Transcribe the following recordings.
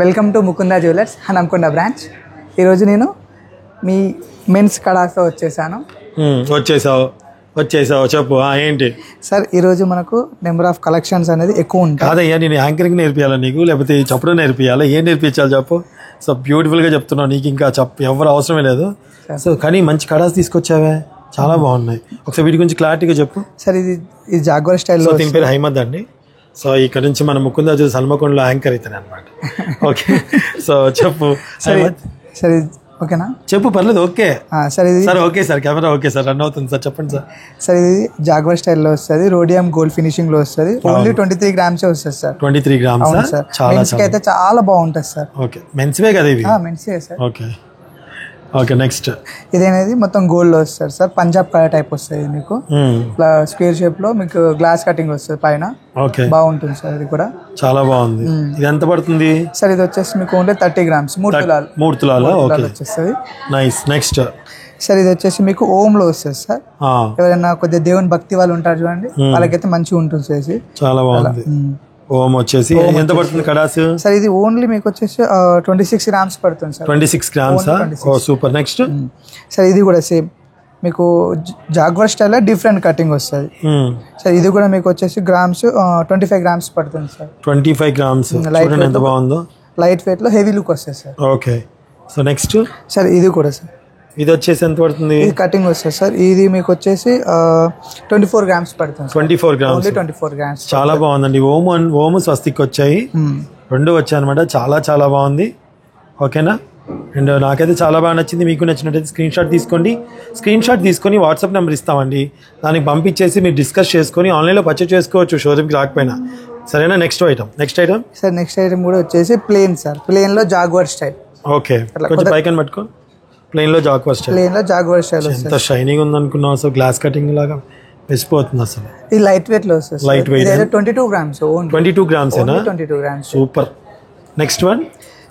Welcome to Mukunda jewellers Hanamkonda branch. ఈరోజు నేను మీ men's కడాస్తో వచ్చేసాను. వచ్చేసావు చెప్పు ఏంటి సార్? ఈరోజు మనకు నెంబర్ ఆఫ్ కలెక్షన్స్ అనేది ఎక్కువ ఉంటాయి. కాదయ్యా, నేను యాంకరింగ్ నేర్పియాలా నీకు, లేకపోతే చెప్పడం నేర్పియాలా? ఏం నేర్పించాలి చెప్పు. సో బ్యూటిఫుల్గా చెప్తున్నావు, నీకు ఇంకా ఎవరు అవసరమే లేదు. సో కానీ మంచి కడాస్ తీసుకొచ్చావే, చాలా బాగున్నాయి. ఒకసారి వీటి గురించి క్లారిటీగా చెప్పు. సార్ ఇది జాగ్వర్ స్టైల్లో. దీని పేరు హైమద్ అండి. సో ఇక్కడ నుంచి మన ముకుంద జ్యువెలర్స్ హన్మకొండలో యాంకర్ అవుతాను అనమాట. ఓకే, సో చెప్పు. సరే ఓకేనా? చెప్పు, పర్లేదు. ఓకే సార్ ఇది sir. Okay sir, camera okay sir, run అవుతుంది సార్, చెప్పండి సార్. సార్ ఇది జాగ్వర్ స్టైల్లో వస్తుంది, రోడియం గోల్డ్ ఫినిషింగ్ లో వస్తుంది. ఓన్లీ 23 grams వస్తుంది సార్. 23 grams sir. అయితే చాలా బాగుంటుంది సార్. ఓకే, మెన్స్వే కదా ఇవి? మెన్స్వే సార్. Okay okay, next. ఇది అనేది మొత్తం గోల్డ్ లో వస్తుంది సార్. పంజాబ్ కలర్ టైప్ వస్తుంది మీకు. ఇట్లా స్క్వేర్ షేప్ లో మీకు గ్లాస్ కటింగ్ వస్తుంది పైన. ఓకే, బాగుంటుంది సార్. ఇది కూడా చాలా బాగుంది. ఇది ఎంత పడుతుంది సార్? ఇది వచ్చేసి మీకు ఓన్లీ 30 grams, 3 తులాలు వచ్చేస్తుంది. నైస్. నెక్స్ట్ సార్ ఇది వచ్చేసి మీకు ఓం లో వస్తుంది సార్. ఎవరైనా కొద్దిగా దేవుని భక్తి వాళ్ళు ఉంటారు చూడండి, వాళ్ళకైతే మంచిగా ఉంటుంది. చాలా బాగుంది. ఓం వచ్చేసి ఎంత పడుతుంది కడాస్? సార్ ఇది ఓన్లీ మీకు వచ్చేసి 26 grams పడుతుంది సార్. 26 grams. ఓ సూపర్. నెక్స్ట్ సార్ ఇది కూడా సేమ్ మీకు జాగ్వర్ స్టైల్ డిఫరెంట్ కటింగ్ వస్తుంది సార్. ఇది కూడా మీకు వచ్చేసి గ్రామ్స్ 25 grams పడుతుంది సార్. 25 grams. ఎంత బాగుందో, లైట్ వెయిట్ లో హెవీ లుక్ వస్తుంది sir. Okay, so next sir ఇది కూడా సార్. ఇది వచ్చేసి ఎంత పడుతుంది? ఇది కటింగ్ వస్తుంది సార్. ఇది మీకు వచ్చేసి 24 grams పడుతుంది. 24 grams. 24 grams. చాలా బాగుందండి. ఓము స్వస్తిక్ వచ్చాయి, రెండు వచ్చాయి అనమాట. చాలా చాలా బాగుంది. ఓకేనా? అండ్ నాకైతే చాలా బాగా నచ్చింది. మీకు నచ్చినట్టయితే స్క్రీన్ షాట్ తీసుకొని వాట్సాప్ నెంబర్ ఇస్తామండి, దానికి పంపించేసి మీరు డిస్కస్ చేసుకొని ఆన్లైన్లో పర్చేస్ చేసుకోవచ్చు, షోరూమ్కి రాకపోయినా. సరేనా? Next item sir. Next item కూడా వచ్చేసి ప్లేన్ సార్. ప్లేన్ లో జాగ్వర్ స్టైల్. ఓకే, కొంచెం పైకని పట్టుకో. ప్లేన్ లో జాగ్వర్ స్టైల్ ఎంత షైనింగ్ ఉంది అనుకున్నావు అసలు. గ్లాస్ కటింగ్ లాగా మెసిపోతుంది అసలు. ఇది లైట్ వెయిట్ లో వస్తుంది. Light weight 22 grams. 22 grams. 22 grams. Super. Next one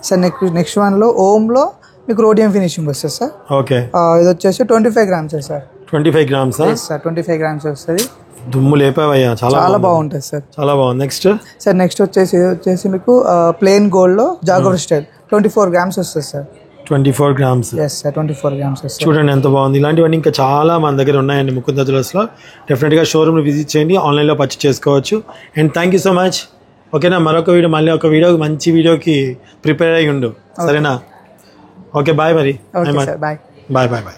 sir. Next one లో ఓమ్ లో మీకు రోడియం ఫినిషింగ్ వస్తుంది సార్. ఓకే, ఇది వచ్చేసి 25 grams sir. 25 grams sir. 25 grams వస్తుంది. దుమ్ము లేపావయ్యా, చాలా బాగుంటుంది సార్. చాలా బాగుంది. Next sir. నెక్స్ట్ వచ్చేసి మీకు ప్లేన్ గోల్డ్ లో జాగ్వర్ స్టైల్ 24 grams వస్తుంది sir. 24 grams. Yes sir, 24 grams వస్తుంది. చూడండి ఎంత బాగుంది. ఇలాంటివన్నీ ఇంకా చాలా మన దగ్గర ఉన్నాయండి ముకుంద జ్యువెలర్స్లో. డెఫినెట్గా షోరూమ్ విజిట్ చేయండి, ఆన్లైన్లో పర్చేస్ చేసుకోవచ్చు. And thank you so much. ఓకేనా? మళ్ళీ ఒక మంచి వీడియోకి ప్రిపేర్ అయ్యి ఉండు. సరేనా? Okay, bye. మరి బాయ్.